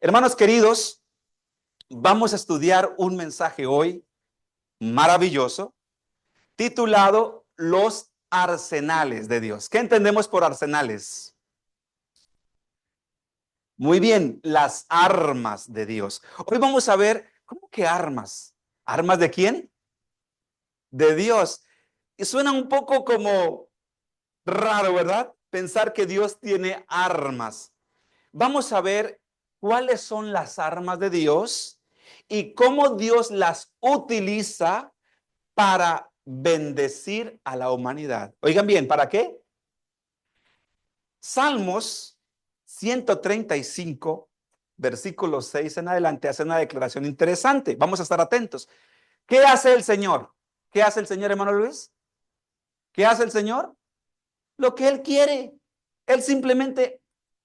Hermanos queridos, vamos a estudiar un mensaje hoy maravilloso titulado Los arsenales de Dios. ¿Qué entendemos por arsenales? Muy bien, las armas de Dios. Hoy vamos a ver, ¿cómo que armas? ¿Armas de quién? De Dios. Y suena un poco como raro, ¿verdad? Pensar que Dios tiene armas. Vamos a ver cuáles son las armas de Dios y cómo Dios las utiliza para bendecir a la humanidad. Oigan bien, ¿para qué? Salmos 135, versículo 6 en adelante, hace una declaración interesante. Vamos a estar atentos. ¿Qué hace el Señor? ¿Qué hace el Señor, hermano Luis? ¿Qué hace el Señor? Lo que Él quiere. Él simplemente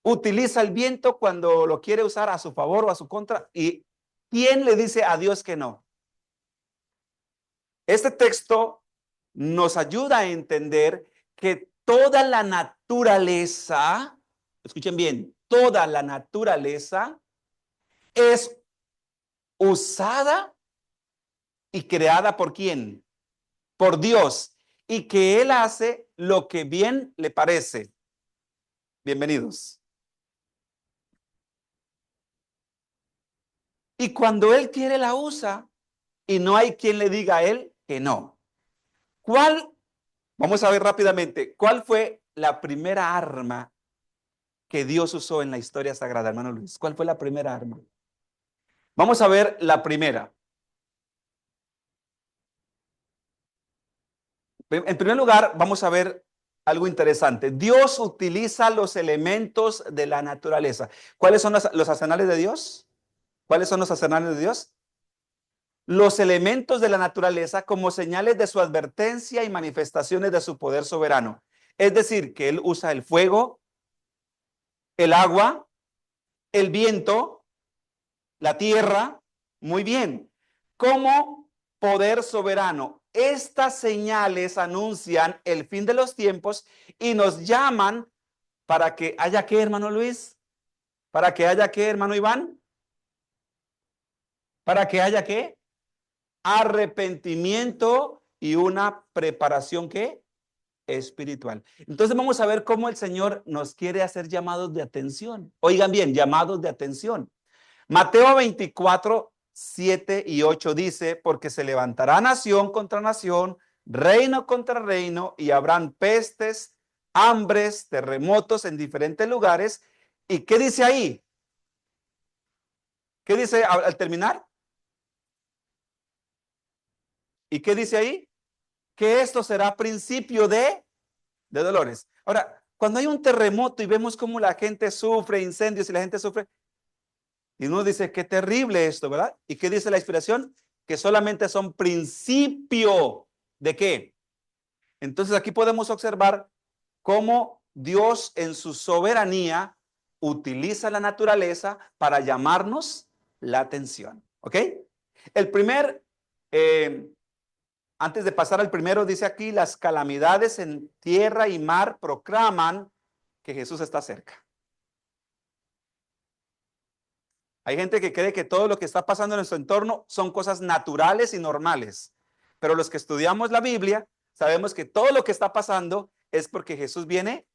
utiliza el viento cuando lo quiere usar a su favor o a su contra. ¿Y quién le dice a Dios que no? Este texto nos ayuda a entender que toda la naturaleza, escuchen bien, toda la naturaleza es usada y creada ¿por quién? Por Dios. Y que Él hace lo que bien le parece. Bienvenidos. Y cuando Él quiere la usa y no hay quien le diga a Él que no. Vamos a ver rápidamente, ¿cuál fue la primera arma que Dios usó en la historia sagrada, hermano Luis? ¿Cuál fue la primera arma? Vamos a ver la primera. En primer lugar, vamos a ver algo interesante. Dios utiliza los elementos de la naturaleza. ¿Cuáles son los arsenales de Dios? ¿Cuáles son los arsenales de Dios? Los elementos de la naturaleza como señales de su advertencia y manifestaciones de su poder soberano. Es decir, que Él usa el fuego, el agua, el viento, la tierra. Muy bien. Como poder soberano. Estas señales anuncian el fin de los tiempos y nos llaman para que haya ¿qué, hermano Luis? ¿Para que haya qué, hermano Iván? ¿Para que haya qué? Arrepentimiento y una preparación ¿qué? Espiritual. Entonces vamos a ver cómo el Señor nos quiere hacer llamados de atención. Oigan bien, llamados de atención. Mateo 24, 7 y 8 dice, porque se levantará nación contra nación, reino contra reino, y habrán pestes, hambres, terremotos en diferentes lugares. ¿Y qué dice ahí? ¿Qué dice al terminar? ¿Y qué dice ahí? Que esto será principio de dolores. Ahora, cuando hay un terremoto y vemos cómo la gente sufre, incendios y la gente sufre, y uno dice, qué terrible esto, ¿verdad? ¿Y qué dice la inspiración? Que solamente son principio de qué. Entonces aquí podemos observar cómo Dios en su soberanía utiliza la naturaleza para llamarnos la atención. ¿Ok? El primer, antes de pasar al primero, dice aquí, las calamidades en tierra y mar proclaman que Jesús está cerca. Hay gente que cree que todo lo que está pasando en nuestro entorno son cosas naturales y normales. Pero los que estudiamos la Biblia sabemos que todo lo que está pasando es porque Jesús viene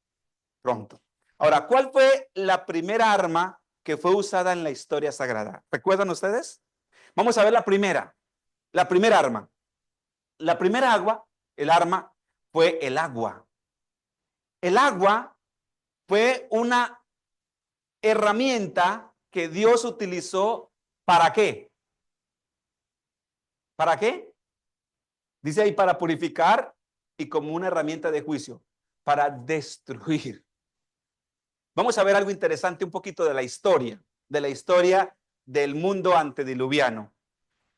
pronto. Ahora, ¿cuál fue la primera arma que fue usada en la historia sagrada? ¿Recuerdan ustedes? Vamos a ver la primera arma. La primera arma fue el agua. El agua fue una herramienta que Dios utilizó ¿para qué? ¿Para qué? Dice ahí para purificar y como una herramienta de juicio, para destruir. Vamos a ver algo interesante, un poquito de la historia del mundo antediluviano.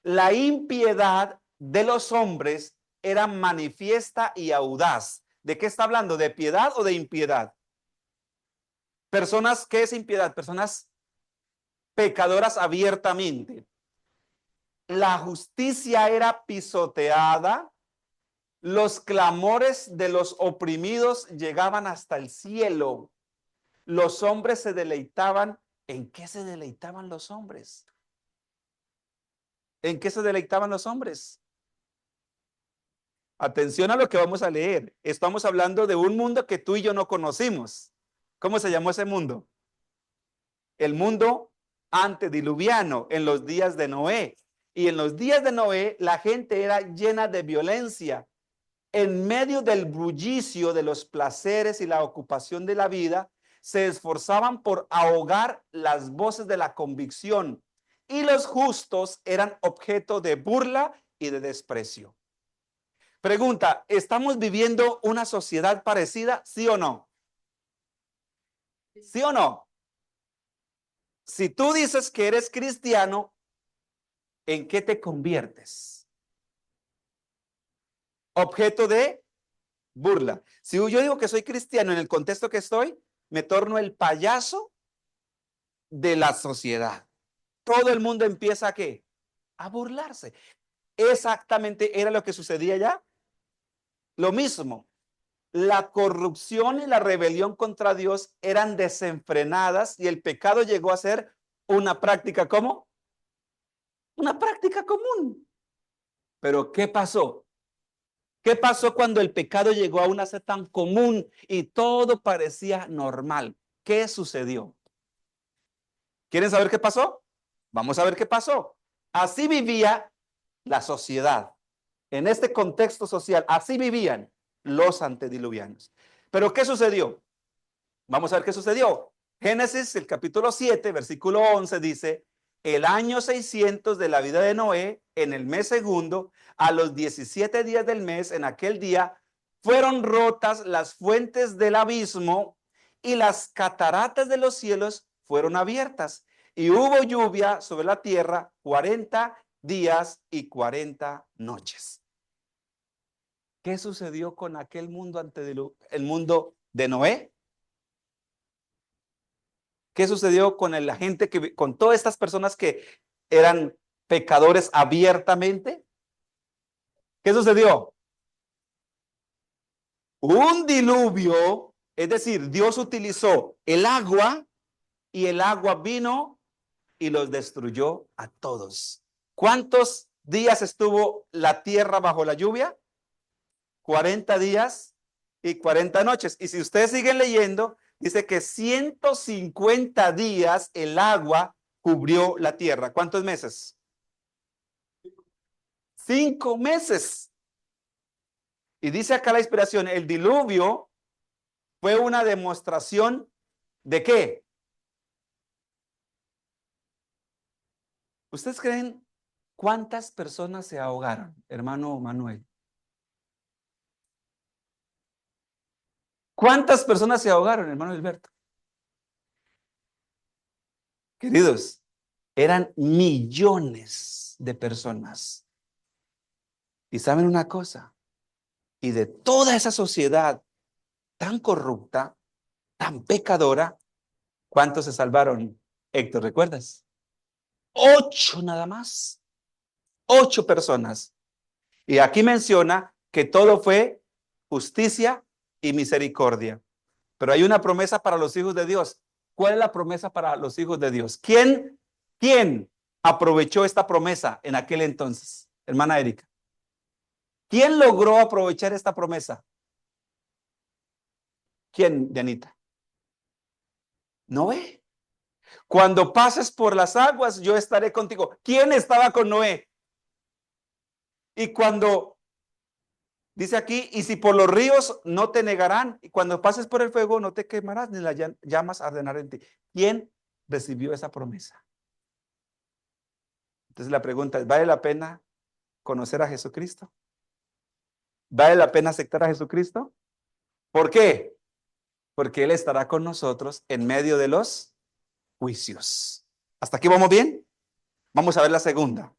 La impiedad de los hombres era manifiesta y audaz. ¿De qué está hablando? ¿De piedad o de impiedad? Personas, ¿qué es impiedad? Personas pecadoras abiertamente. La justicia era pisoteada, los clamores de los oprimidos llegaban hasta el cielo, los hombres se deleitaban ¿En qué se deleitaban los hombres? ¿En qué se deleitaban los hombres? Atención a lo que vamos a leer. Estamos hablando de un mundo que tú y yo no conocimos. ¿Cómo se llamó ese mundo? El mundo antediluviano, en los días de Noé. Y en los días de Noé, la gente era llena de violencia. En medio del bullicio de los placeres y la ocupación de la vida, se esforzaban por ahogar las voces de la convicción. Y los justos eran objeto de burla y de desprecio. Pregunta, ¿estamos viviendo una sociedad parecida? ¿Sí o no? ¿Sí o no? Si tú dices que eres cristiano, ¿en qué te conviertes? Objeto de burla. Si yo digo que soy cristiano en el contexto que estoy, me torno el payaso de la sociedad. Todo el mundo empieza ¿a qué? A burlarse. Exactamente era lo que sucedía ya. Lo mismo. La corrupción y la rebelión contra Dios eran desenfrenadas y el pecado llegó a ser una práctica, ¿cómo? Una práctica común. Pero ¿qué pasó? ¿Qué pasó cuando el pecado llegó a una ser tan común y todo parecía normal? ¿Qué sucedió? ¿Quieren saber qué pasó? Vamos a ver qué pasó. Así vivía la sociedad. En este contexto social, así vivían los antediluvianos. Pero ¿qué sucedió? Vamos a ver qué sucedió. Génesis, el capítulo 7, versículo 11 dice, el año 600 de la vida de Noé, en el mes segundo, a los 17 días del mes, en aquel día, fueron rotas las fuentes del abismo y las cataratas de los cielos fueron abiertas. Y hubo lluvia sobre la tierra 40 días y 40 noches. ¿Qué sucedió con aquel mundo el mundo de Noé? ¿Qué sucedió con la gente con todas estas personas que eran pecadores abiertamente? ¿Qué sucedió? Un diluvio, es decir, Dios utilizó el agua y el agua vino y los destruyó a todos. ¿Cuántos días estuvo la tierra bajo la lluvia? 40 días y 40 noches. Y si ustedes siguen leyendo, dice que 150 días el agua cubrió la tierra. ¿Cuántos meses? 5 meses. Y dice acá la inspiración, el diluvio fue una demostración ¿de qué? ¿Ustedes creen cuántas personas se ahogaron, hermano Manuel? ¿Cuántas personas se ahogaron, hermano Alberto? Queridos, eran millones de personas. Y saben una cosa, y de toda esa sociedad tan corrupta, tan pecadora, ¿cuántos se salvaron? Héctor, ¿recuerdas? 8 nada más. 8 personas. Y aquí menciona que todo fue justicia y misericordia. Pero hay una promesa para los hijos de Dios. ¿Cuál es la promesa para los hijos de Dios? ¿Quién aprovechó esta promesa en aquel entonces? Hermana Erika. ¿Quién logró aprovechar esta promesa? ¿Quién, Dianita? Noé. Cuando pases por las aguas, yo estaré contigo. ¿Quién estaba con Noé? Y cuando dice aquí, y si por los ríos no te negarán, y cuando pases por el fuego no te quemarás, ni las llamas arderán en ti. ¿Quién recibió esa promesa? Entonces la pregunta es, ¿vale la pena conocer a Jesucristo? ¿Vale la pena aceptar a Jesucristo? ¿Por qué? Porque Él estará con nosotros en medio de los juicios. ¿Hasta aquí vamos bien? Vamos a ver la segunda.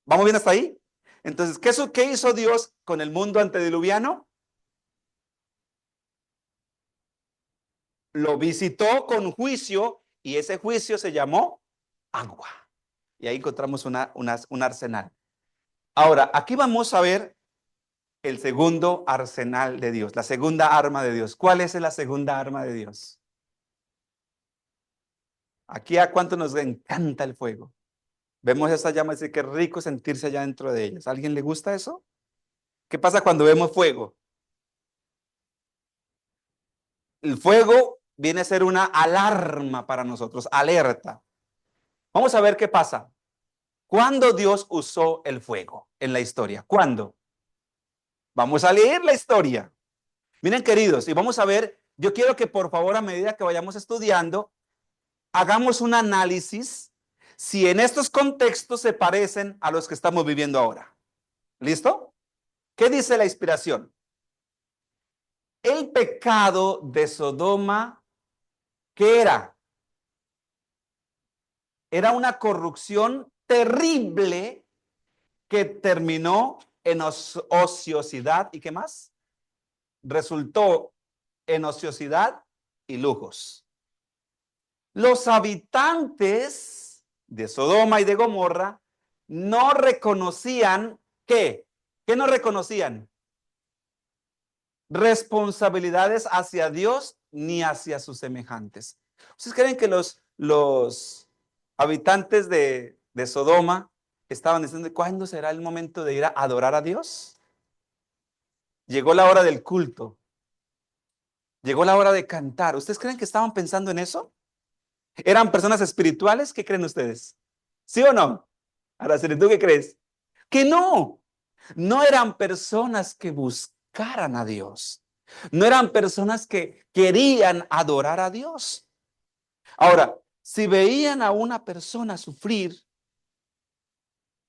¿Vamos bien hasta ahí? Entonces, ¿qué hizo Dios con el mundo antediluviano? Lo visitó con juicio y ese juicio se llamó agua. Y ahí encontramos un arsenal. Ahora, aquí vamos a ver el segundo arsenal de Dios, la segunda arma de Dios. ¿Cuál es la segunda arma de Dios? Aquí a cuánto nos encanta el fuego. Vemos esa llama y dice que rico sentirse allá dentro de ellas. ¿A alguien le gusta eso? ¿Qué pasa cuando vemos fuego? El fuego viene a ser una alarma para nosotros, alerta. Vamos a ver qué pasa. ¿Cuándo Dios usó el fuego en la historia? ¿Cuándo? Vamos a leer la historia. Miren, queridos, y vamos a ver, yo quiero que por favor a medida que vayamos estudiando, hagamos un análisis si en estos contextos se parecen a los que estamos viviendo ahora. ¿Listo? ¿Qué dice la inspiración? El pecado de Sodoma, ¿qué era? Era una corrupción terrible que terminó en ociosidad. ¿Y qué más? Resultó en ociosidad y lujos. Los habitantes de Sodoma y de Gomorra no reconocían ¿qué? ¿Qué no reconocían? Responsabilidades hacia Dios ni hacia sus semejantes. ¿Ustedes creen que los habitantes de Sodoma estaban diciendo cuándo será el momento de ir a adorar a Dios? Llegó la hora del culto. Llegó la hora de cantar. ¿Ustedes creen que estaban pensando en eso? ¿Eran personas espirituales? ¿Qué creen ustedes? ¿Sí o no? Araceli, ¿tú qué crees? Que no. No eran personas que buscaran a Dios. No eran personas que querían adorar a Dios. Ahora, si veían a una persona sufrir,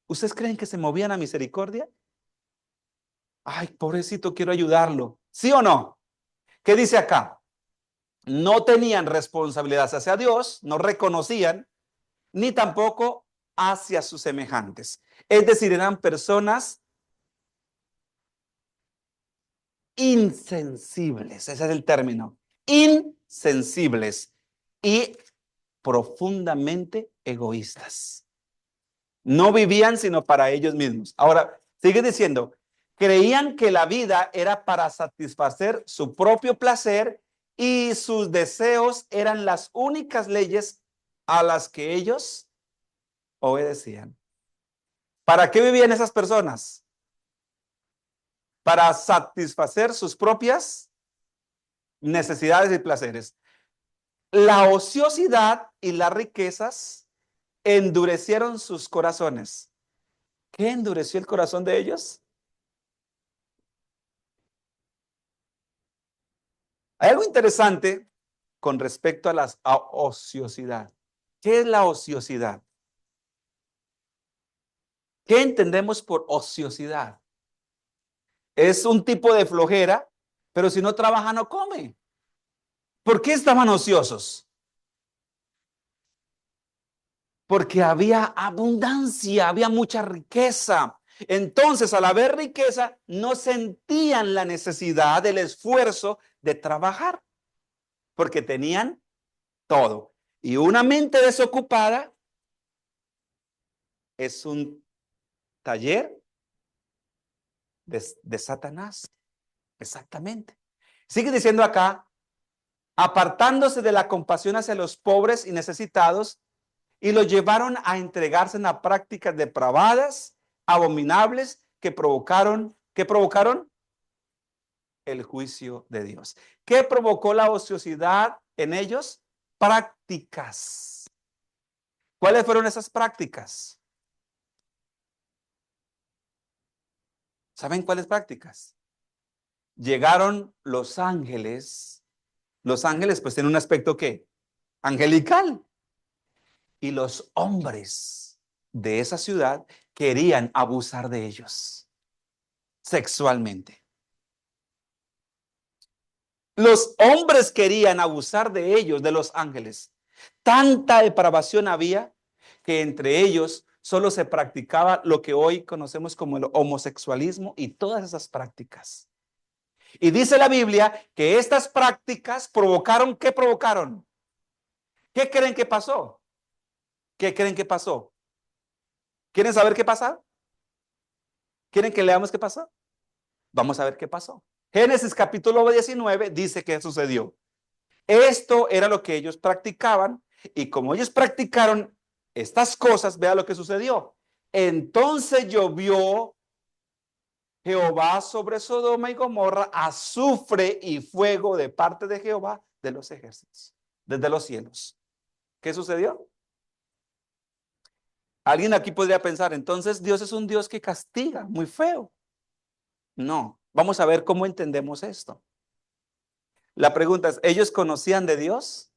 ¿ustedes creen que se movían a misericordia? Ay, pobrecito, quiero ayudarlo. ¿Sí o no? ¿Qué dice acá? No tenían responsabilidad hacia Dios, no reconocían, ni tampoco hacia sus semejantes. Es decir, eran personas insensibles, ese es el término, insensibles y profundamente egoístas. No vivían sino para ellos mismos. Ahora, sigue diciendo, creían que la vida era para satisfacer su propio placer y sus deseos eran las únicas leyes a las que ellos obedecían. ¿Para qué vivían esas personas? Para satisfacer sus propias necesidades y placeres. La ociosidad y las riquezas endurecieron sus corazones. ¿Qué endureció el corazón de ellos? Hay algo interesante con respecto a la ociosidad. ¿Qué es la ociosidad? ¿Qué entendemos por ociosidad? Es un tipo de flojera, pero si no trabaja no come. ¿Por qué estaban ociosos? Porque había abundancia, había mucha riqueza. Entonces, al haber riqueza, no sentían la necesidad del esfuerzo de trabajar, porque tenían todo. Y una mente desocupada es un taller de Satanás. Exactamente. Sigue diciendo acá, apartándose de la compasión hacia los pobres y necesitados, y los llevaron a entregarse a prácticas depravadas, abominables, ¿qué provocaron? El juicio de Dios. ¿Qué provocó la ociosidad en ellos? Prácticas. ¿Cuáles fueron esas prácticas? ¿Saben cuáles prácticas? Llegaron los ángeles. Los ángeles pues tienen un aspecto ¿qué? Angelical. Y los hombres de esa ciudad querían abusar de ellos sexualmente. Los hombres querían abusar de ellos, de los ángeles. Tanta depravación había que entre ellos solo se practicaba lo que hoy conocemos como el homosexualismo y todas esas prácticas. Y dice la Biblia que estas prácticas provocaron, ¿qué provocaron? ¿Qué creen que pasó? ¿Qué creen que pasó? ¿Quieren saber qué pasó? ¿Quieren que leamos qué pasó? Vamos a ver qué pasó. Génesis capítulo 19 dice que sucedió. Esto era lo que ellos practicaban Y como ellos practicaron estas cosas, vea lo que sucedió. Entonces llovió Jehová sobre Sodoma y Gomorra azufre y fuego de parte de Jehová de los ejércitos, desde los cielos. ¿Qué sucedió? Alguien aquí podría pensar, entonces Dios es un Dios que castiga, muy feo. No, vamos a ver cómo entendemos esto. La pregunta es, ¿ellos conocían de Dios?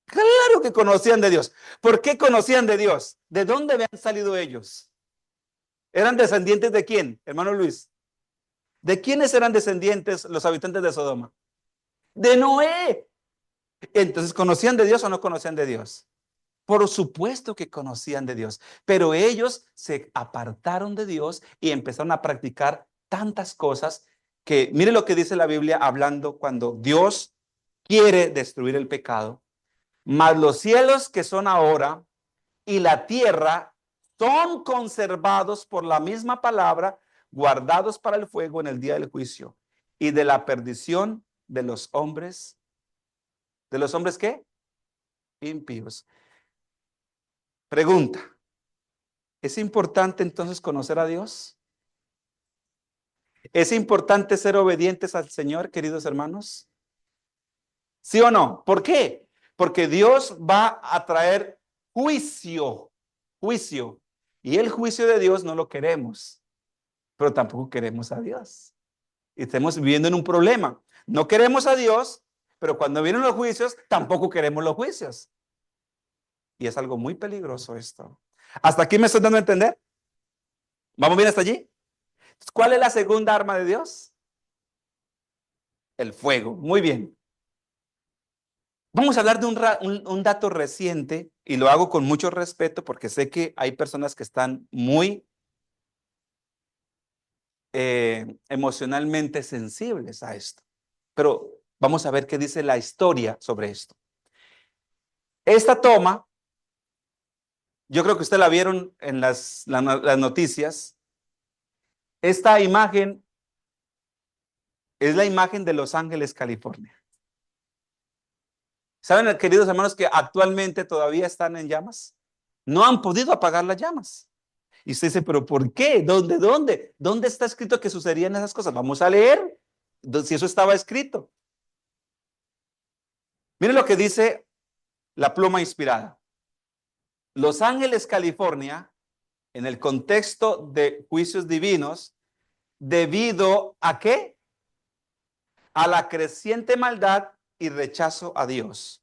Claro que conocían de Dios. ¿Por qué conocían de Dios? ¿De dónde habían salido ellos? ¿Eran descendientes de quién, hermano Luis? ¿De quiénes eran descendientes los habitantes de Sodoma? De Noé. Entonces, ¿conocían de Dios o no conocían de Dios? Por supuesto que conocían de Dios, pero ellos se apartaron de Dios y empezaron a practicar tantas cosas que, mire lo que dice la Biblia hablando cuando Dios quiere destruir el pecado. Mas los cielos que son ahora y la tierra son conservados por la misma palabra, guardados para el fuego en el día del juicio y de la perdición de los hombres. ¿De los hombres qué? Impíos. Pregunta, ¿es importante entonces conocer a Dios? ¿Es importante ser obedientes al Señor, queridos hermanos? ¿Sí o no? ¿Por qué? Porque Dios va a traer juicio, juicio. Y el juicio de Dios no lo queremos, pero tampoco queremos a Dios. Y estamos viviendo en un problema. No queremos a Dios, pero cuando vienen los juicios, tampoco queremos los juicios. Y es algo muy peligroso esto. ¿Hasta aquí me estoy dando a entender? ¿Vamos bien hasta allí? ¿Cuál es la segunda arma de Dios? El fuego. Muy bien. Vamos a hablar de un dato reciente y lo hago con mucho respeto porque sé que hay personas que están muy emocionalmente sensibles a esto. Pero vamos a ver qué dice la historia sobre esto. Esta toma, yo creo que usted la vieron en las noticias. Esta imagen es la imagen de Los Ángeles, California. ¿Saben, queridos hermanos, que actualmente todavía están en llamas? No han podido apagar las llamas. Y usted dice, ¿pero por qué? ¿Dónde está escrito que sucedían esas cosas? Vamos a leer si eso estaba escrito. Miren lo que dice la pluma inspirada. Los Ángeles, California, en el contexto de juicios divinos, ¿debido a qué? A la creciente maldad y rechazo a Dios.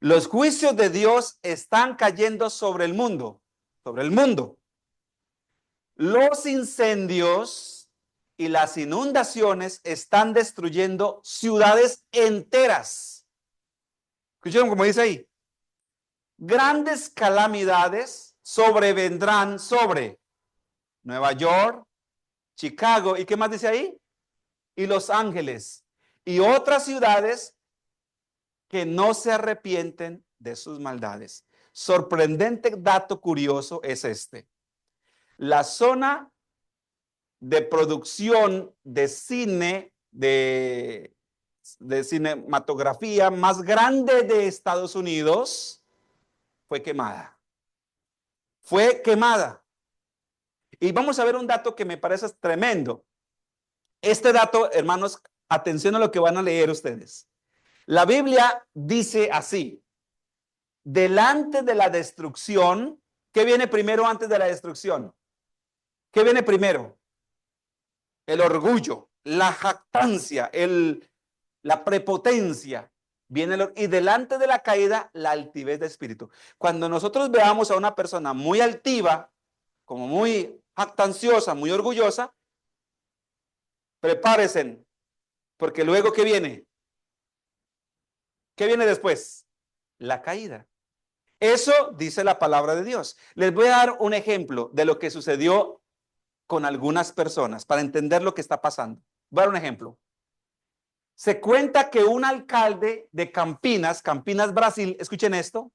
Los juicios de Dios están cayendo sobre el mundo, sobre el mundo. Los incendios y las inundaciones están destruyendo ciudades enteras. ¿Escucharon cómo dice ahí? Grandes calamidades sobrevendrán sobre Nueva York, Chicago, ¿y qué más dice ahí? Y Los Ángeles y otras ciudades que no se arrepienten de sus maldades. Sorprendente dato curioso es este. La zona de producción de cine, de cinematografía más grande de Estados Unidos fue quemada. Fue quemada. Y vamos a ver un dato que me parece tremendo. Este dato, hermanos, atención a lo que van a leer ustedes. La Biblia dice así: delante de la destrucción, ¿qué viene primero antes de la destrucción? ¿Qué viene primero? El orgullo, la jactancia, la prepotencia. Y delante de la caída, la altivez de espíritu. Cuando nosotros veamos a una persona muy altiva, como muy jactanciosa, muy orgullosa, prepárense, porque luego ¿qué viene? ¿Qué viene después? La caída. Eso dice la palabra de Dios. Les voy a dar un ejemplo de lo que sucedió con algunas personas para entender lo que está pasando. Voy a dar un ejemplo. Se cuenta que un alcalde de Campinas, Campinas, Brasil, escuchen esto,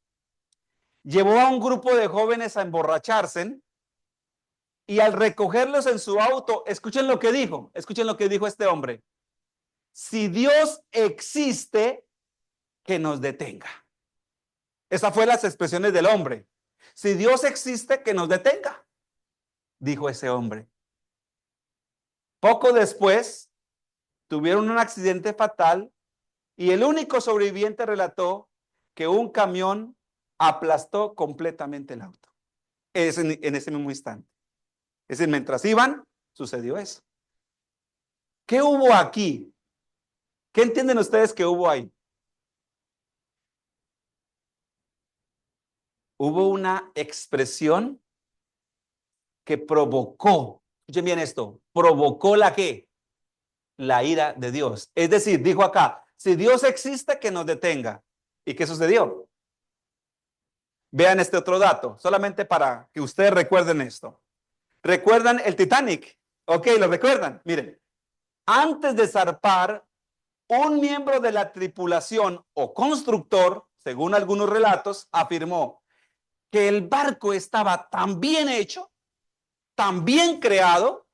llevó a un grupo de jóvenes a emborracharse y al recogerlos en su auto, escuchen lo que dijo este hombre. Si Dios existe, que nos detenga. Esas fueron las expresiones del hombre. Si Dios existe, que nos detenga, dijo ese hombre. Poco después, tuvieron un accidente fatal y el único sobreviviente relató que un camión aplastó completamente el auto. En ese mismo instante. Es decir, mientras iban, sucedió eso. ¿Qué hubo aquí? ¿Qué entienden ustedes que hubo ahí? Hubo una expresión que provocó, escuchen bien esto, provocó la ¿qué? La ira de Dios. Es decir, dijo acá, si Dios existe, que nos detenga. ¿Y qué sucedió? Vean este otro dato, solamente para que ustedes recuerden esto. ¿Recuerdan el Titanic? Ok, ¿lo recuerdan? Miren, antes de zarpar, un miembro de la tripulación o constructor, según algunos relatos, afirmó que el barco estaba tan bien hecho, tan bien creado,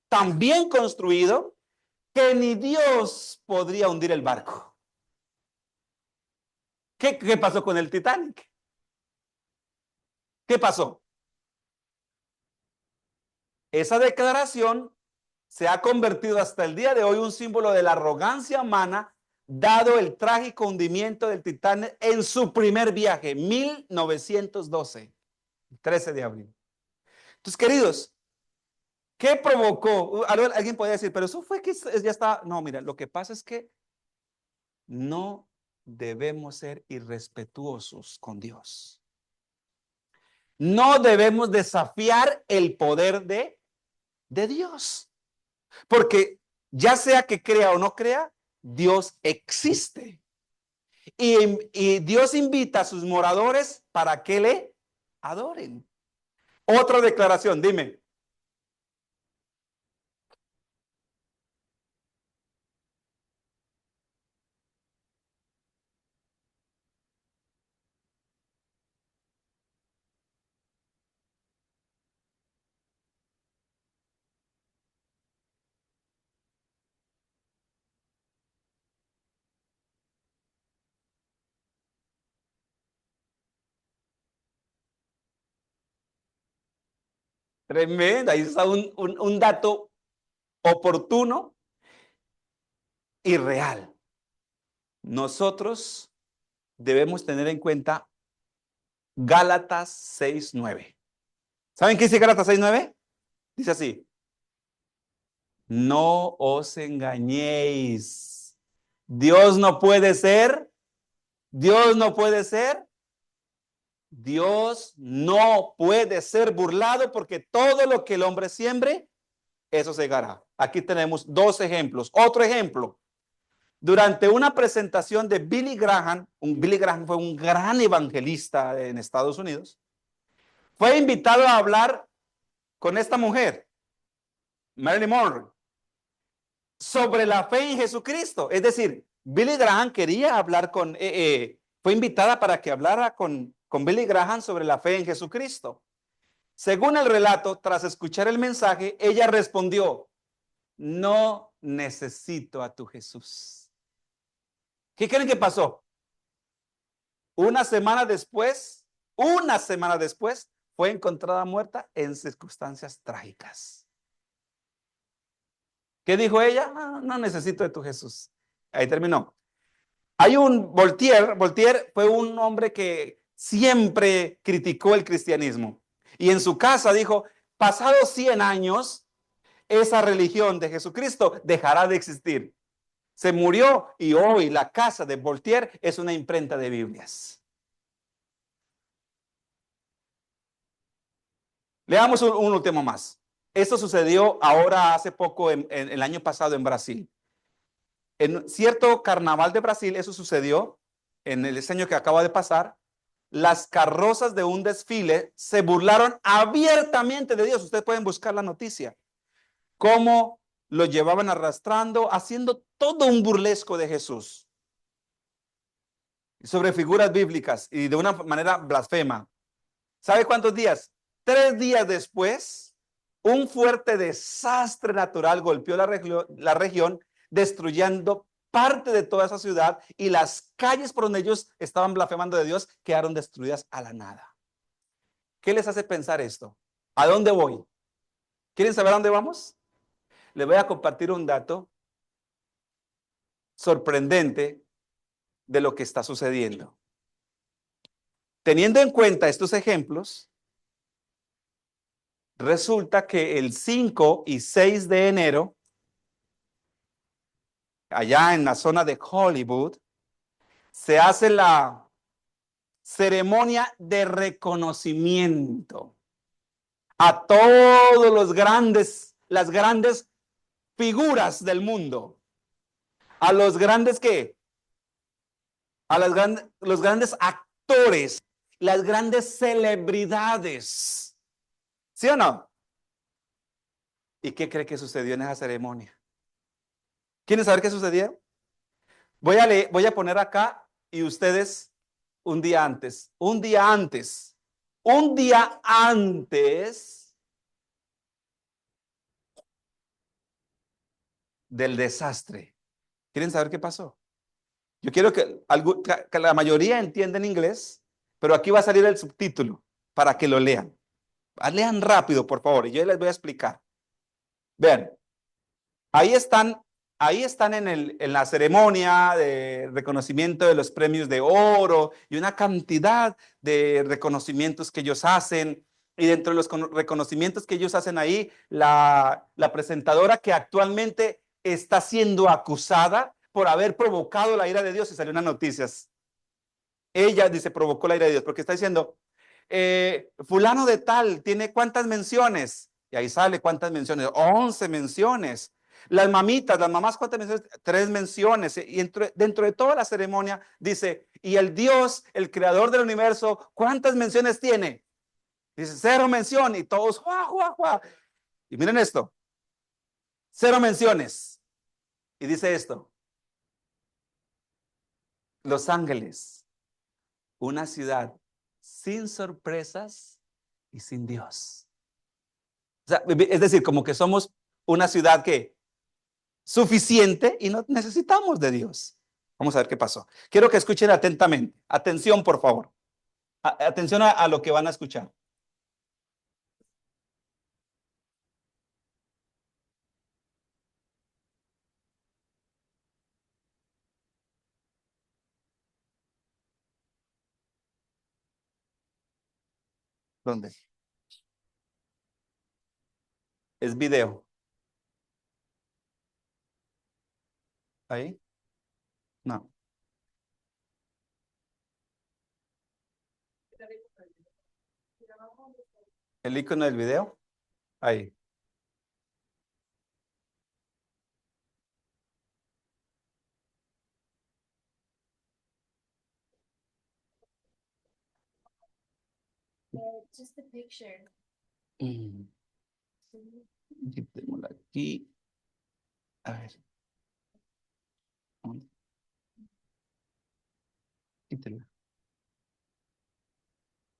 tan bien construido, que ni Dios podría hundir el barco. ¿Qué pasó con el Titanic? ¿Qué pasó? Esa declaración se ha convertido hasta el día de hoy un símbolo de la arrogancia humana, dado el trágico hundimiento del Titanic en su primer viaje, 1912, 13 de abril. Entonces, queridos, ¿qué provocó? Alguien podría decir, pero eso fue que ya está. No, mira, lo que pasa es que no debemos ser irrespetuosos con Dios. No debemos desafiar el poder de Dios. Porque ya sea que crea o no crea, Dios existe. Y Dios invita a sus moradores para que le adoren. Otra declaración, dime. Tremenda, ahí está un dato oportuno y real. Nosotros debemos tener en cuenta Gálatas 6:9. ¿Saben qué dice Gálatas 6:9? Dice así: no os engañéis. Dios no puede ser, Dios no puede ser, Dios no puede ser burlado, porque todo lo que el hombre siembre, eso segará. Aquí tenemos dos ejemplos. Otro ejemplo. Durante una presentación de Billy Graham, Billy Graham fue un gran evangelista en Estados Unidos, fue invitado a hablar con esta mujer, Marilyn Monroe, sobre la fe en Jesucristo. Es decir, Billy Graham quería hablar fue invitada para que hablara con Billy Graham sobre la fe en Jesucristo. Según el relato, tras escuchar el mensaje, ella respondió: no necesito a tu Jesús. ¿Qué creen que pasó? Una semana después, fue encontrada muerta en circunstancias trágicas. ¿Qué dijo ella? No necesito de tu Jesús. Ahí terminó. Hay un Voltaire fue un hombre que siempre criticó el cristianismo. Y en su casa dijo: pasados 100 años, esa religión de Jesucristo dejará de existir. Se murió y hoy la casa de Voltaire es una imprenta de Biblias. Leamos un último más. Esto sucedió ahora hace poco, el año pasado en Brasil. En cierto carnaval de Brasil, eso sucedió en el año que acaba de pasar. Las carrozas de un desfile se burlaron abiertamente de Dios. Ustedes pueden buscar la noticia. Cómo lo llevaban arrastrando, haciendo todo un burlesco de Jesús. Sobre figuras bíblicas y de una manera blasfema. ¿Sabe cuántos días? 3 días después, un fuerte desastre natural golpeó la región, destruyendo parte de toda esa ciudad y las calles por donde ellos estaban blasfemando de Dios quedaron destruidas a la nada. ¿Qué les hace pensar esto? ¿A dónde voy? ¿Quieren saber a dónde vamos? Les voy a compartir un dato sorprendente de lo que está sucediendo. Teniendo en cuenta estos ejemplos, resulta que el 5 y 6 de enero, allá en la zona de Hollywood, se hace la ceremonia de reconocimiento a todos las grandes figuras del mundo, a los grandes ¿qué? Los grandes actores, las grandes celebridades. ¿Sí o no? ¿Y qué cree que sucedió en esa ceremonia? ¿Quieren saber qué sucedió? Voy a poner acá y ustedes un día antes, un día antes del desastre. ¿Quieren saber qué pasó? Yo quiero que la mayoría entienda inglés, pero aquí va a salir el subtítulo para que lo lean. Lean rápido, por favor, y yo les voy a explicar. Vean, ahí están, ahí están en la ceremonia de reconocimiento de los premios de oro y una cantidad de reconocimientos que ellos hacen. Y dentro de los reconocimientos que ellos hacen ahí, la presentadora que actualmente está siendo acusada por haber provocado la ira de Dios, y salió unas noticias. Ella dice, provocó la ira de Dios, porque está diciendo, fulano de tal, ¿tiene cuántas menciones? Y ahí sale cuántas menciones, 11 menciones. Las mamás, ¿cuántas menciones? 3 menciones. Y dentro de toda la ceremonia dice, y el Dios, el creador del universo, ¿cuántas menciones tiene? Dice, 0 mención, y todos, ¡juá, juá, juá! Y miren esto, 0 menciones. Y dice esto, Los Ángeles, una ciudad sin sorpresas y sin Dios. O sea, es decir, como que somos una ciudad que suficiente y no necesitamos de Dios. Vamos a ver qué pasó. Quiero que escuchen atentamente. Atención, por favor. Atención a lo que van a escuchar. ¿Dónde? Es video. Ahí. No. El icono del video. Ahí. Just the picture. Quitémosla aquí. A ver. Quítela.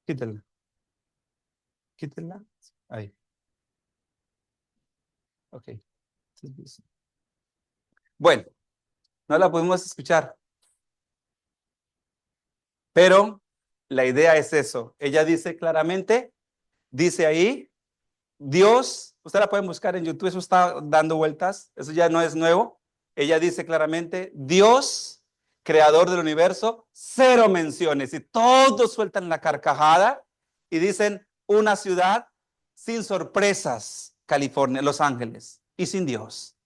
Quítela. Quítela. Ahí. Ok. Bueno, no la podemos escuchar, pero la idea es eso. Ella dice claramente, dice ahí, Dios, usted la pueden buscar en YouTube, eso está dando vueltas, eso ya no es nuevo. Ella dice claramente, Dios, creador del universo, 0 menciones, y todos sueltan la carcajada y dicen, una ciudad sin sorpresas, California, Los Ángeles, y sin Dios,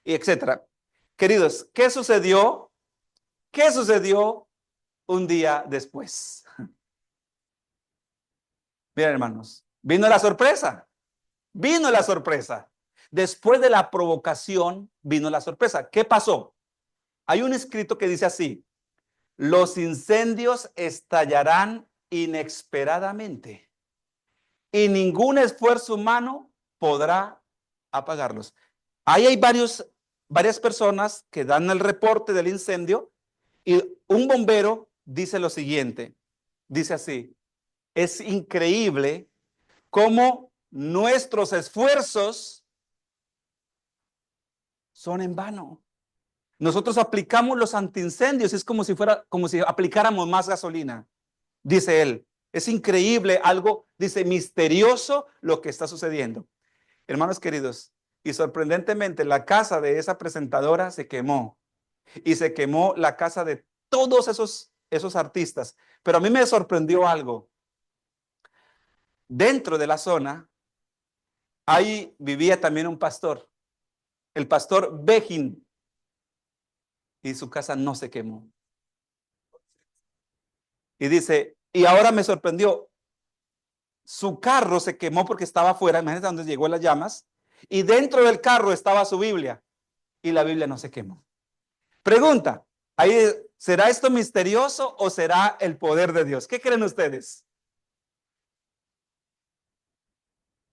y etcétera. Queridos, ¿qué sucedió? ¿Qué sucedió un día después? Miren, hermanos, vino la sorpresa. Vino la sorpresa. Después de la provocación, vino la sorpresa. ¿Qué pasó? Hay un escrito que dice así: los incendios estallarán inesperadamente y ningún esfuerzo humano podrá apagarlos. Ahí hay varias personas que dan el reporte del incendio y un bombero dice lo siguiente. Dice así: es increíble cómo nuestros esfuerzos son en vano. Nosotros aplicamos los antiincendios, es como si aplicáramos más gasolina, dice él. Es increíble, algo, dice, misterioso lo que está sucediendo. Hermanos queridos, y sorprendentemente la casa de esa presentadora se quemó y se quemó la casa de todos esos artistas. Pero a mí me sorprendió algo. Dentro de la zona, ahí vivía también un pastor, el pastor Begin, y su casa no se quemó. Y dice, y ahora me sorprendió, su carro se quemó porque estaba afuera, imagínate dónde llegó las llamas, y dentro del carro estaba su Biblia, y la Biblia no se quemó. Pregunta, ahí, ¿será esto misterioso o será el poder de Dios? ¿Qué creen ustedes?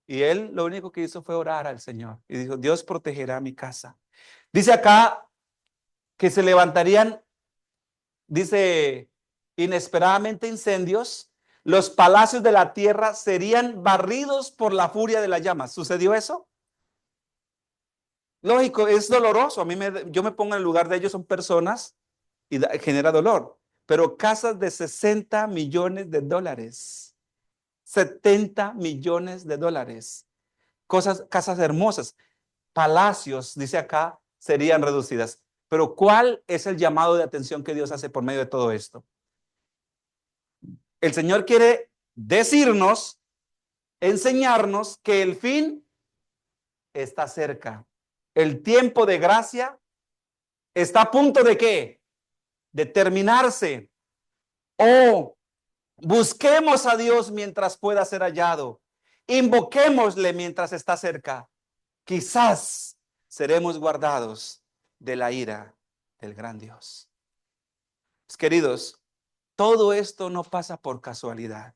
Y él lo único que hizo fue orar al Señor y dijo, Dios protegerá mi casa. Dice acá que se levantarían, dice, inesperadamente incendios, los palacios de la tierra serían barridos por la furia de las llamas. ¿Sucedió eso? Lógico, es doloroso. Yo me pongo en el lugar de ellos, son personas y genera dolor. Pero casas de 60 millones de dólares, 70 millones de dólares, casas hermosas, palacios, dice acá, serían reducidas. Pero ¿cuál es el llamado de atención que Dios hace por medio de todo esto? El Señor quiere decirnos, enseñarnos que el fin está cerca. El tiempo de gracia está a punto de ¿qué? De terminarse. Oh, busquemos a Dios mientras pueda ser hallado. Invoquémosle mientras está cerca. Quizás seremos guardados de la ira del gran Dios. Queridos, todo esto no pasa por casualidad.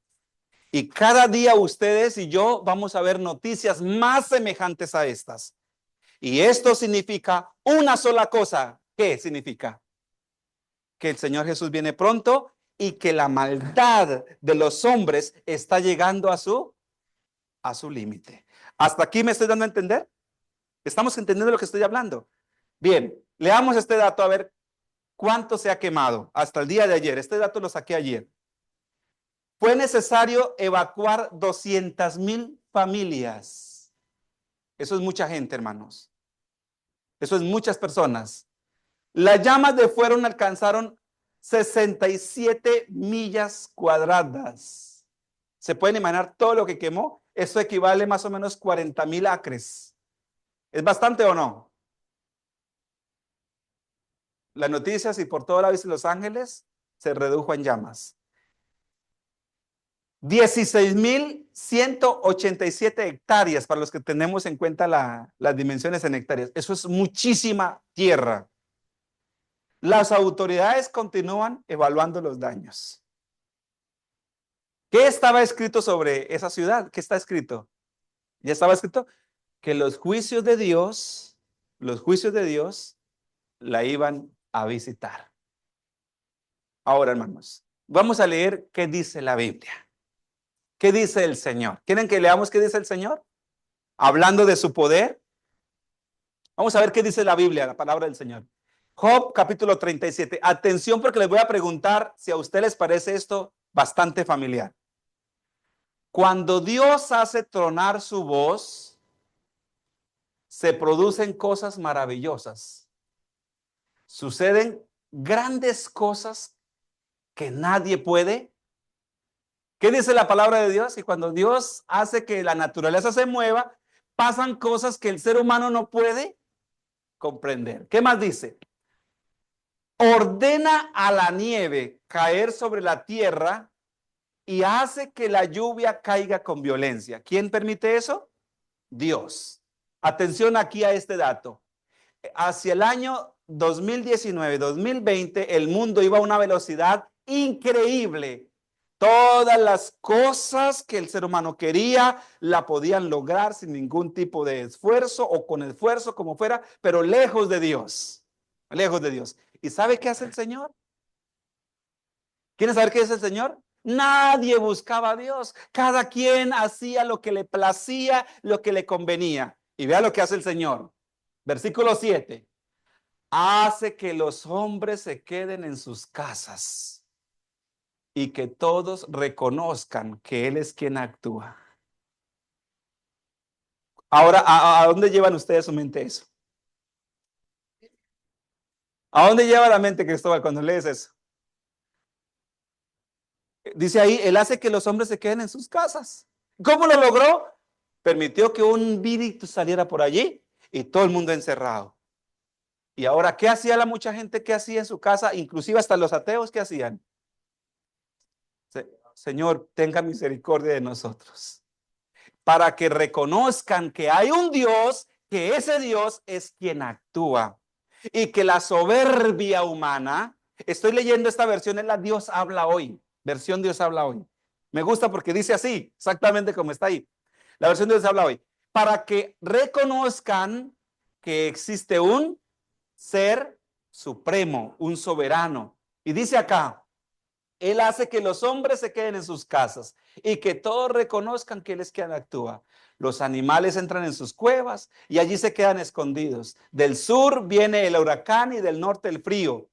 Y cada día ustedes y yo vamos a ver noticias más semejantes a estas. Y esto significa una sola cosa. ¿Qué significa? Que el Señor Jesús viene pronto y que la maldad de los hombres está llegando a su límite. ¿Hasta aquí me estoy dando a entender? ¿Estamos entendiendo lo que estoy hablando? Bien, leamos este dato a ver cuánto se ha quemado hasta el día de ayer. Este dato lo saqué ayer. Fue necesario evacuar 200,000 familias. Eso es mucha gente, hermanos. Eso es muchas personas. Las llamas de fuego alcanzaron 67 millas cuadradas. ¿Se pueden imaginar todo lo que quemó? Eso equivale más o menos 40,000 acres. ¿Es bastante o no? Las noticias y por toda la vista de Los Ángeles se redujo en llamas. 16,187 hectáreas para los que tenemos en cuenta las dimensiones en hectáreas. Eso es muchísima tierra. Las autoridades continúan evaluando los daños. ¿Qué estaba escrito sobre esa ciudad? ¿Qué está escrito? Ya estaba escrito que los juicios de Dios la iban a visitar. Ahora, hermanos, vamos a leer qué dice la Biblia. ¿Qué dice el Señor? ¿Quieren que leamos qué dice el Señor? Hablando de su poder. Vamos a ver qué dice la Biblia, la palabra del Señor. Job capítulo 37. Atención porque les voy a preguntar si a ustedes les parece esto bastante familiar. Cuando Dios hace tronar su voz, se producen cosas maravillosas. Suceden grandes cosas que nadie puede. ¿Qué dice la palabra de Dios? Y cuando Dios hace que la naturaleza se mueva, pasan cosas que el ser humano no puede comprender. ¿Qué más dice? Ordena a la nieve caer sobre la tierra y hace que la lluvia caiga con violencia. ¿Quién permite eso? Dios. Atención aquí a este dato. Hacia el año 2019-2020, el mundo iba a una velocidad increíble. Todas las cosas que el ser humano quería, la podían lograr sin ningún tipo de esfuerzo o con esfuerzo, como fuera, pero lejos de Dios. Lejos de Dios. ¿Y sabe qué hace el Señor? ¿Quieren saber qué es el Señor? Nadie buscaba a Dios. Cada quien hacía lo que le placía, lo que le convenía. Y vea lo que hace el Señor. Versículo 7. hace que los hombres se queden en sus casas y que todos reconozcan que Él es quien actúa. Ahora, ¿a dónde llevan ustedes su mente eso? ¿A dónde lleva la mente Cristóbal cuando lees eso? Dice ahí, Él hace que los hombres se queden en sus casas. ¿Cómo lo logró? Permitió que un virus saliera por allí y todo el mundo encerrado. Y ahora, ¿qué hacía la mucha gente que hacía en su casa? Inclusive hasta los ateos, ¿qué hacían? Señor, tenga misericordia de nosotros. Para que reconozcan que hay un Dios, que ese Dios es quien actúa. Y que la soberbia humana, estoy leyendo esta versión, es la Dios habla hoy. Versión Dios habla hoy. Me gusta porque dice así, exactamente como está ahí. La versión Dios habla hoy. Para que reconozcan que existe un ser supremo, un soberano. Y dice acá, Él hace que los hombres se queden en sus casas y que todos reconozcan que Él es quien actúa. Los animales entran en sus cuevas y allí se quedan escondidos. Del sur viene el huracán y del norte el frío.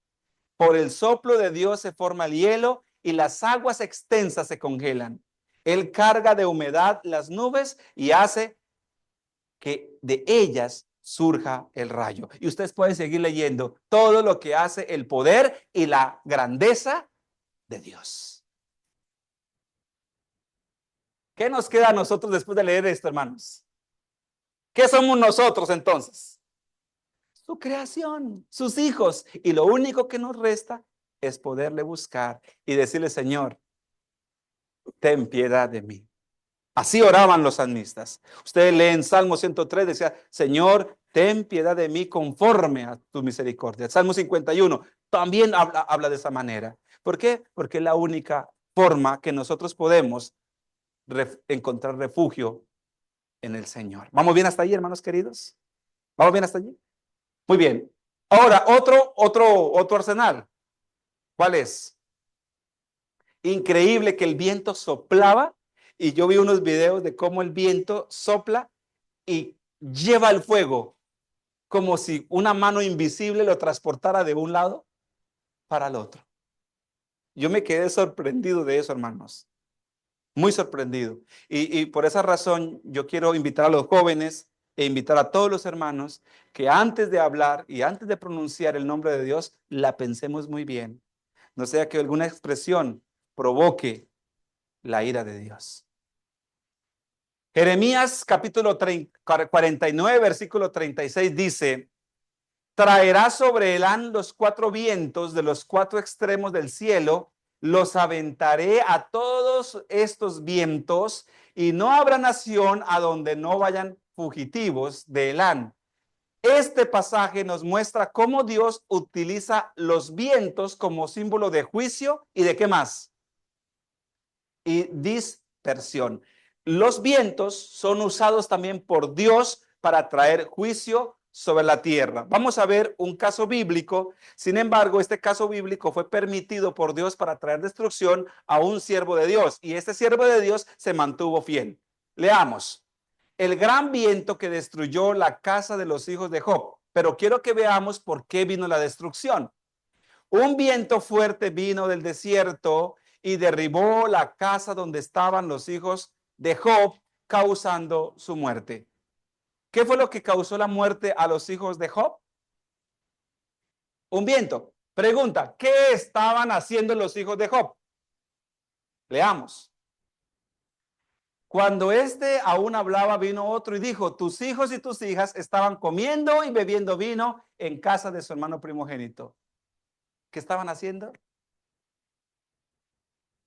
Por el soplo de Dios se forma el hielo y las aguas extensas se congelan. Él carga de humedad las nubes y hace que de ellas surja el rayo. Y ustedes pueden seguir leyendo todo lo que hace el poder y la grandeza de Dios. ¿Qué nos queda a nosotros después de leer esto, hermanos? ¿Qué somos nosotros entonces? Su creación, sus hijos. Y lo único que nos resta es poderle buscar y decirle, Señor, ten piedad de mí. Así oraban los salmistas. Ustedes leen Salmo 103, decía, Señor, ten piedad de mí conforme a tu misericordia. Salmo 51 también habla de esa manera. ¿Por qué? Porque es la única forma que nosotros podemos encontrar refugio en el Señor. ¿Vamos bien hasta allí, hermanos queridos? ¿Vamos bien hasta allí? Muy bien. Ahora, otro arsenal. ¿Cuál es? Increíble que el viento soplaba y yo vi unos videos de cómo el viento sopla y lleva el fuego como si una mano invisible lo transportara de un lado para el otro. Yo me quedé sorprendido de eso, hermanos. Muy sorprendido. Y por esa razón yo quiero invitar a los jóvenes e invitar a todos los hermanos que antes de hablar y antes de pronunciar el nombre de Dios, la pensemos muy bien. No sea que alguna expresión provoque la ira de Dios. Jeremías capítulo 49, versículo 36 dice, traerá sobre Elán los cuatro vientos de los cuatro extremos del cielo, los aventaré a todos estos vientos y no habrá nación a donde no vayan fugitivos de Elán. Este pasaje nos muestra cómo Dios utiliza los vientos como símbolo de juicio y de qué más. Y dispersión. Los vientos son usados también por Dios para traer juicio sobre la tierra. Vamos a ver un caso bíblico. Sin embargo, este caso bíblico fue permitido por Dios para traer destrucción a un siervo de Dios. Y este siervo de Dios se mantuvo fiel. Leamos. El gran viento que destruyó la casa de los hijos de Job. Pero quiero que veamos por qué vino la destrucción. Un viento fuerte vino del desierto y derribó la casa donde estaban los hijos de Job, causando su muerte. ¿Qué fue lo que causó la muerte a los hijos de Job? Un viento. Pregunta, ¿qué estaban haciendo los hijos de Job? Leamos. Cuando éste aún hablaba, vino otro y dijo, tus hijos y tus hijas estaban comiendo y bebiendo vino en casa de su hermano primogénito. ¿Qué estaban haciendo?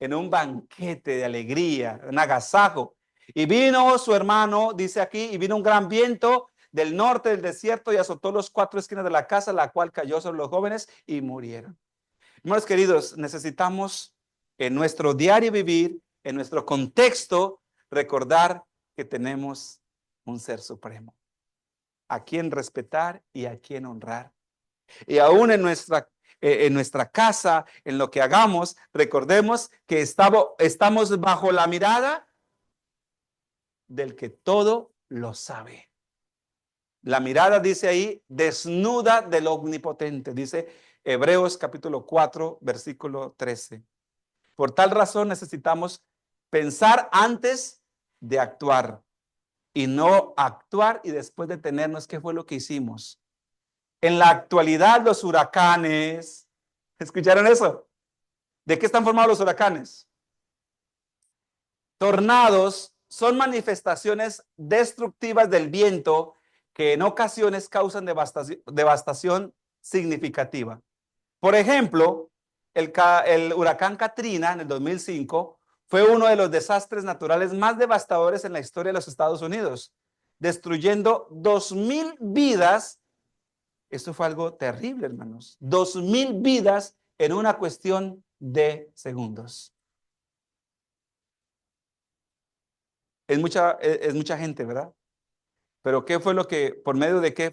En un banquete de alegría, un agasajo. Y vino su hermano, dice aquí, y vino un gran viento del norte del desierto y azotó los cuatro esquinas de la casa, la cual cayó sobre los jóvenes y murieron. Hermanos queridos, necesitamos en nuestro diario vivir, en nuestro contexto, recordar que tenemos un ser supremo, a quien respetar y a quien honrar. Y aún en nuestra casa, en lo que hagamos, recordemos que estamos bajo la mirada del que todo lo sabe. La mirada, dice ahí, desnuda del omnipotente, dice Hebreos capítulo 4, versículo 13. Por tal razón necesitamos pensar antes de actuar y no actuar y después detenernos qué fue lo que hicimos. En la actualidad los huracanes, ¿escucharon eso? ¿De qué están formados los huracanes? Tornados son manifestaciones destructivas del viento que en ocasiones causan devastación significativa. Por ejemplo, el huracán Katrina en el 2005 fue uno de los desastres naturales más devastadores en la historia de los Estados Unidos, destruyendo 2,000 vidas. Esto fue algo terrible, hermanos. 2,000 vidas en una cuestión de segundos. Es mucha gente, ¿verdad? Pero ¿qué fue lo que, por medio de qué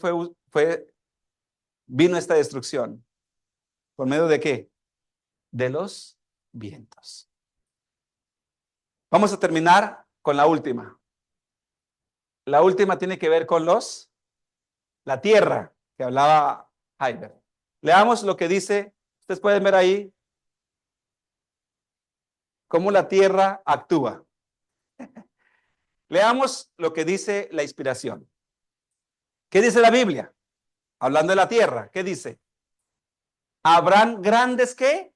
vino esta destrucción? ¿Por medio de qué? De los vientos. Vamos a terminar con la última. La última tiene que ver con la tierra que hablaba Heiber. Leamos lo que dice, ustedes pueden ver ahí cómo la tierra actúa. Leamos lo que dice la inspiración. ¿Qué dice la Biblia? Hablando de la tierra, ¿qué dice? ¿Habrán grandes qué?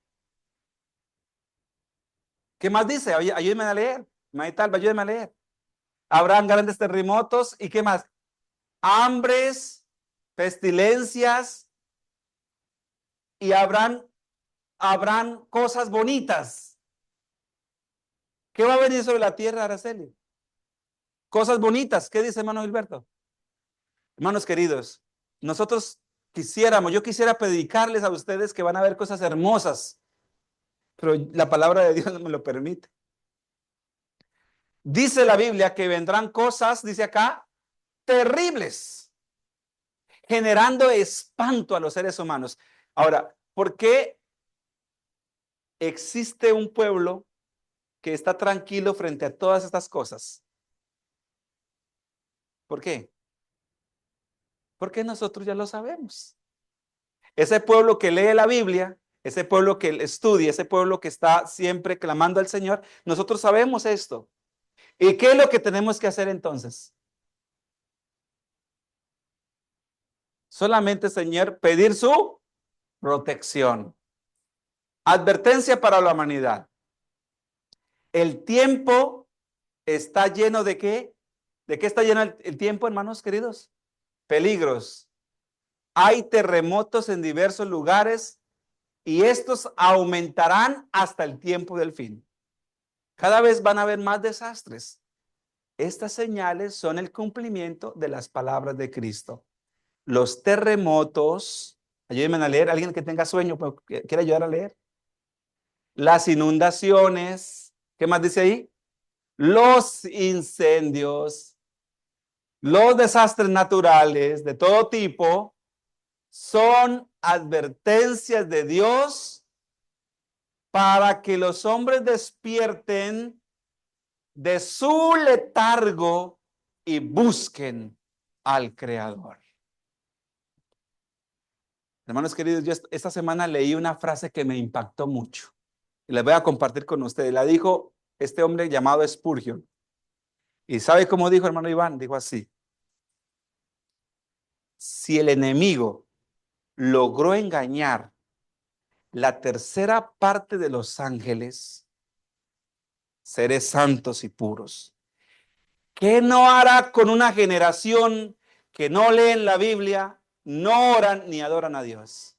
¿Qué más dice? Ayúdenme a leer. Maital, ayúdenme a leer. Habrán grandes terremotos y ¿qué más? Hambres, pestilencias y habrán cosas bonitas. ¿Qué va a venir sobre la tierra, Araceli? Cosas bonitas. ¿Qué dice hermano Gilberto? Hermanos queridos, yo quisiera predicarles a ustedes que van a ver cosas hermosas, pero la palabra de Dios no me lo permite. Dice la Biblia que vendrán cosas, dice acá, terribles, generando espanto a los seres humanos. Ahora, ¿por qué existe un pueblo que está tranquilo frente a todas estas cosas? ¿Por qué? Porque nosotros ya lo sabemos. Ese pueblo que lee la Biblia, ese pueblo que estudia, ese pueblo que está siempre clamando al Señor, nosotros sabemos esto. ¿Y qué es lo que tenemos que hacer entonces? Solamente, Señor, pedir su protección. Advertencia para la humanidad. El tiempo está lleno ¿de qué? ¿De qué está lleno el tiempo, hermanos queridos? Peligros. Hay terremotos en diversos lugares y estos aumentarán hasta el tiempo del fin. Cada vez van a haber más desastres. Estas señales son el cumplimiento de las palabras de Cristo. Los terremotos, ayúdenme a leer, alguien que tenga sueño, pero quiere ayudar a leer. Las inundaciones, ¿qué más dice ahí? Los incendios, los desastres naturales de todo tipo son advertencias de Dios para que los hombres despierten de su letargo y busquen al Creador. Hermanos queridos, yo esta semana leí una frase que me impactó mucho y la voy a compartir con ustedes. La dijo este hombre llamado Spurgeon. ¿Y sabe cómo dijo, hermano Iván? Dijo así: si el enemigo logró engañar la tercera parte de los ángeles, seres santos y puros, ¿qué no hará con una generación que no leen la Biblia, no oran ni adoran a Dios?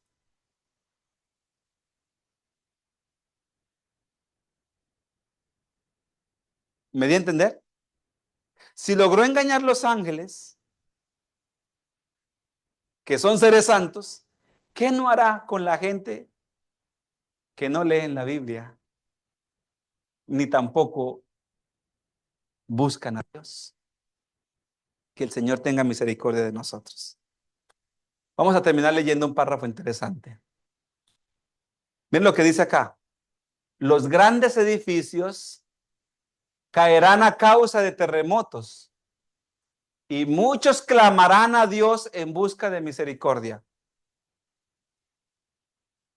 ¿Me di a entender? Si logró engañar los ángeles, que son seres santos, ¿qué no hará con la gente que no leen la Biblia, ni tampoco buscan a Dios? Que el Señor tenga misericordia de nosotros. Vamos a terminar leyendo un párrafo interesante. Miren lo que dice acá. Los grandes edificios caerán a causa de terremotos Y muchos clamarán a Dios en busca de misericordia.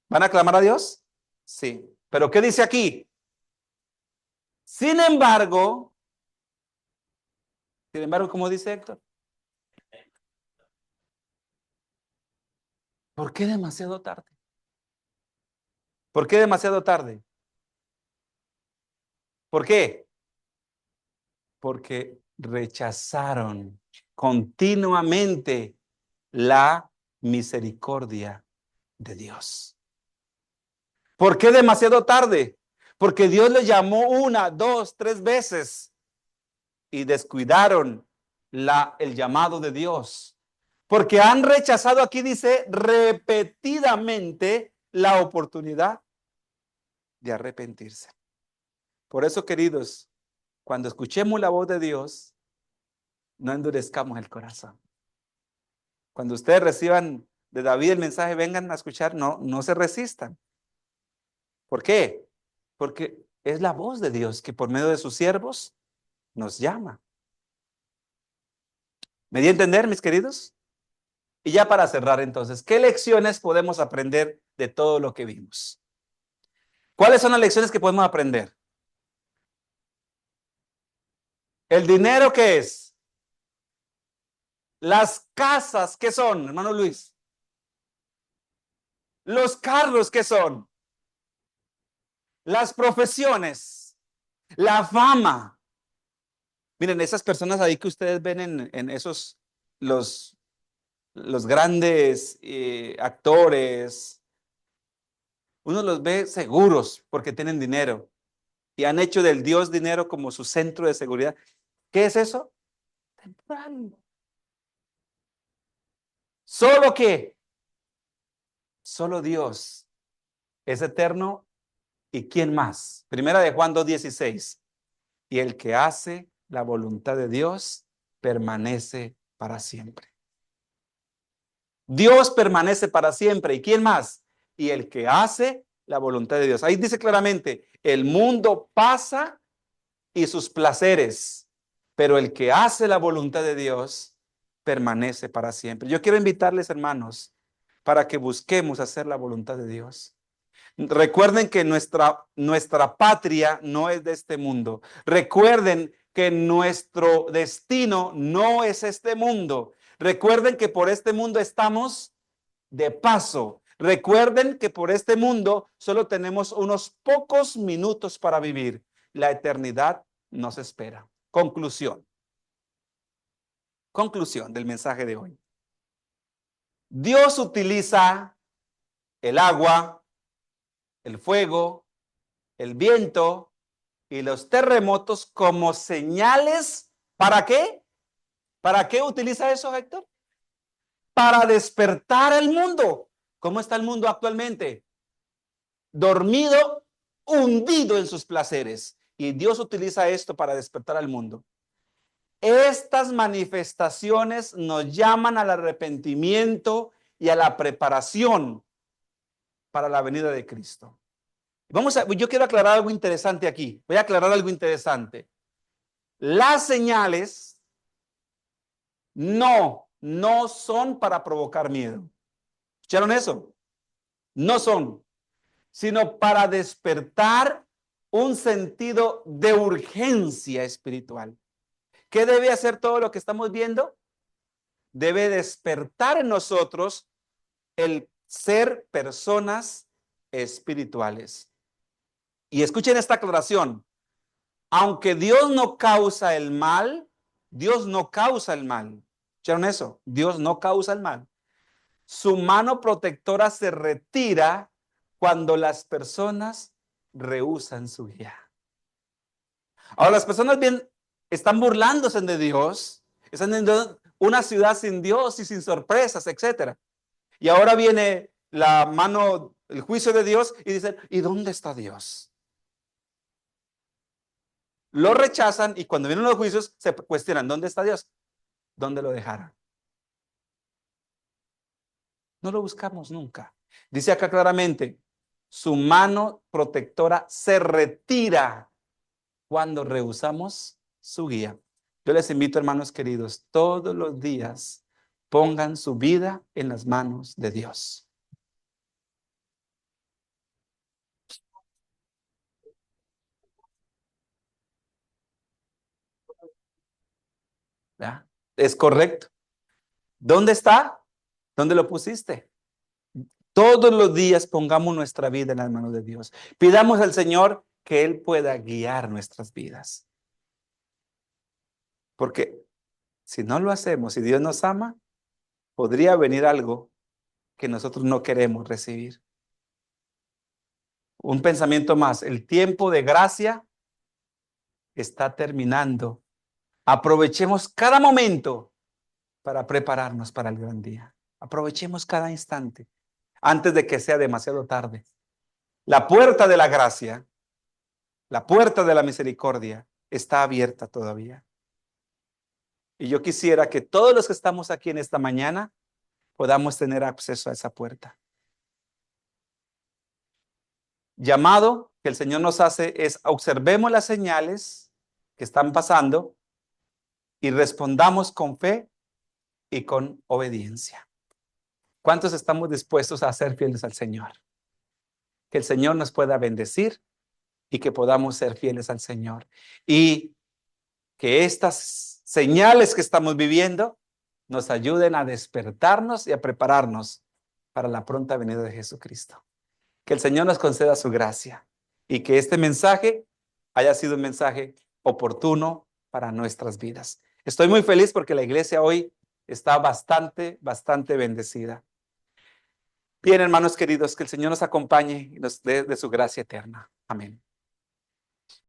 ¿Van a clamar a Dios? Sí. Pero ¿qué dice aquí? Sin embargo, ¿cómo dice Héctor? ¿Por qué demasiado tarde? ¿Por qué demasiado tarde? ¿Por qué? Porque rechazaron continuamente la misericordia de Dios. ¿Por qué demasiado tarde? Porque Dios les llamó una, dos, tres veces y descuidaron el llamado de Dios. Porque han rechazado, aquí dice, repetidamente la oportunidad de arrepentirse. Por eso, queridos, cuando escuchemos la voz de Dios, no endurezcamos el corazón. Cuando ustedes reciban de David el mensaje, vengan a escuchar, no se resistan. ¿Por qué? Porque es la voz de Dios que por medio de sus siervos nos llama. ¿Me di a entender, mis queridos? Y ya para cerrar entonces, ¿qué lecciones podemos aprender de todo lo que vimos? ¿Cuáles son las lecciones que podemos aprender? ¿El dinero qué es? ¿Las casas qué son, hermano Luis? ¿Los carros qué son? Las profesiones, la fama. Miren, esas personas ahí que ustedes ven en esos, los grandes actores, uno los ve seguros porque tienen dinero y han hecho del Dios dinero como su centro de seguridad. ¿Qué es eso? Temporal. ¿Solo qué? Solo Dios es eterno. ¿Y quién más? Primera de Juan 2:16. Y el que hace la voluntad de Dios permanece para siempre. Dios permanece para siempre. ¿Y quién más? Y el que hace la voluntad de Dios. Ahí dice claramente, el mundo pasa y sus placeres, pero el que hace la voluntad de Dios permanece para siempre. Yo quiero invitarles, hermanos, para que busquemos hacer la voluntad de Dios. Recuerden que nuestra patria no es de este mundo. Recuerden que nuestro destino no es este mundo. Recuerden que por este mundo estamos de paso. Recuerden que por este mundo solo tenemos unos pocos minutos para vivir. La eternidad nos espera. Conclusión del mensaje de hoy. Dios utiliza el agua, el fuego, el viento y los terremotos como señales. ¿Para qué? ¿Para qué utiliza eso, Héctor? Para despertar al mundo. ¿Cómo está el mundo actualmente? Dormido, hundido en sus placeres. Y Dios utiliza esto para despertar al mundo. Estas manifestaciones nos llaman al arrepentimiento y a la preparación para la venida de Cristo. Yo quiero aclarar algo interesante aquí. Voy a aclarar algo interesante. Las señales no son para provocar miedo. ¿Escucharon eso? No son, sino para despertar un sentido de urgencia espiritual. ¿Qué debe hacer todo lo que estamos viendo? Debe despertar en nosotros el ser personas espirituales. Y escuchen esta aclaración. Aunque Dios no causa el mal, Dios no causa el mal. ¿Escucharon eso? Dios no causa el mal. Su mano protectora se retira cuando las personas rehúsan su guía. Ahora, las personas bien están burlándose de Dios, están en una ciudad sin Dios y sin sorpresas, etcétera. Y ahora viene la mano, el juicio de Dios y dicen, ¿y dónde está Dios? Lo rechazan y cuando vienen los juicios se cuestionan, ¿dónde está Dios? ¿Dónde lo dejaron? No lo buscamos nunca. Dice acá claramente, su mano protectora se retira cuando rehusamos su guía. Yo les invito, hermanos queridos, todos los días pongan su vida en las manos de Dios. ¿Ya? Es correcto. ¿Dónde está? ¿Dónde lo pusiste? Todos los días pongamos nuestra vida en las manos de Dios. Pidamos al Señor que Él pueda guiar nuestras vidas. Porque si no lo hacemos, si Dios nos ama, podría venir algo que nosotros no queremos recibir. Un pensamiento más, el tiempo de gracia está terminando. Aprovechemos cada momento para prepararnos para el gran día. Aprovechemos cada instante antes de que sea demasiado tarde. La puerta de la gracia, la puerta de la misericordia está abierta todavía. Y yo quisiera que todos los que estamos aquí en esta mañana podamos tener acceso a esa puerta. Llamado que el Señor nos hace es observemos las señales que están pasando y respondamos con fe y con obediencia. ¿Cuántos estamos dispuestos a ser fieles al Señor? Que el Señor nos pueda bendecir y que podamos ser fieles al Señor. Y que estas señales que estamos viviendo nos ayuden a despertarnos y a prepararnos para la pronta venida de Jesucristo. Que el Señor nos conceda su gracia y que este mensaje haya sido un mensaje oportuno para nuestras vidas. Estoy muy feliz porque la iglesia hoy está bastante bendecida. Bien, hermanos queridos, que el Señor nos acompañe y nos dé de su gracia eterna. Amén.